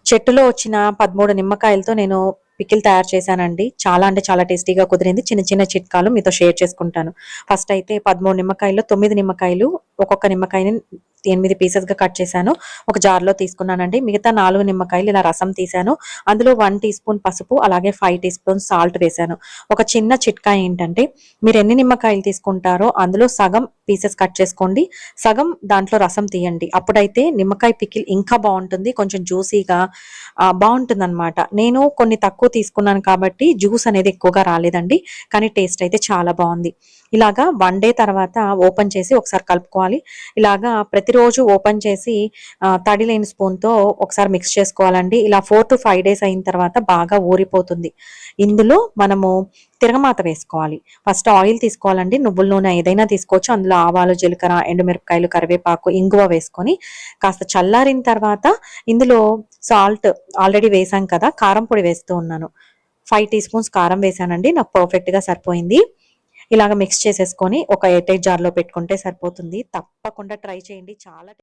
చెట్టులో వచ్చిన 13 నిమ్మకాయలతో నేను పికిల్ తయారు చేశానండి. చాలా అంటే చాలా టేస్టీగా కుదిరింది. చిన్న చిన్న చిట్కాలు మీతో షేర్ చేసుకుంటాను. ఫస్ట్ అయితే 13 నిమ్మకాయల్లో 9 నిమ్మకాయలు, ఒక్కొక్క నిమ్మకాయని 8 పీసెస్‌గా కట్ చేశాను. ఒక జార్‌లో తీసుకున్నానండి. మిగతా 4 నిమ్మకాయలు ఇలా రసం తీశాను. అందులో 1 టీ స్పూన్ పసుపు, అలాగే 5 టీ స్పూన్ సాల్ట్ వేశాను. ఒక చిన్న చిట్కా ఏంటంటే, మీరు ఎన్ని నిమ్మకాయలు తీసుకుంటారో అందులో సగం పీసెస్ కట్ చేసుకోండి. సగం దాంట్లో రసం తీయండి. అప్పుడైతే నిమ్మకాయ పికిల్ ఇంకా బావుంటుంది. కొంచెం జ్యూసీగా బావుంటుందనమాట. నేను కొన్ని తక్కువ తీసుకున్నాను కాబట్టి జ్యూస్ అనేది ఎక్కువగా రాలేదండి. కానీ టేస్ట్ అయితే చాలా బావుంది. ఇలాగా 1 డే తర్వాత ఓపెన్ చేసి ఒకసారి కలుపుకోవాలి. ఇలాగా ప్రతిరోజు ఓపెన్ చేసి తడి లేని స్పూన్‌తో ఒకసారి మిక్స్ చేసుకోవాలండి. ఇలా 4-5 డేస్ అయిన తర్వాత బాగా ఊరిపోతుంది. ఇందులో మనము తిరగమాత వేసుకోవాలి. ఫస్ట్ ఆయిల్ తీసుకోవాలండి. నువ్వుల నూనె ఏదైనా తీసుకోవచ్చు. అందులో ఆవాలు, జీలకర్ర, ఎండుమిరపకాయలు, కరివేపాకు, ఇంగువ వేసుకొని కాస్త చల్లారిన తర్వాత ఇందులో సాల్ట్ ఆల్రెడీ వేసాం కదా! కారం పొడి వేస్తూ ఉన్నాను. 5 టీ స్పూన్స్ కారం వేసానండి. నాకు పర్ఫెక్ట్‌గా సరిపోయింది. ఇలాగ మిక్స్ చేసేసుకొని ఒక ఎయిర్ టైట్ జార్‌లో పెట్టుకుంటే సరిపోతుంది. తప్పకుండా ట్రై చేయండి. చాలా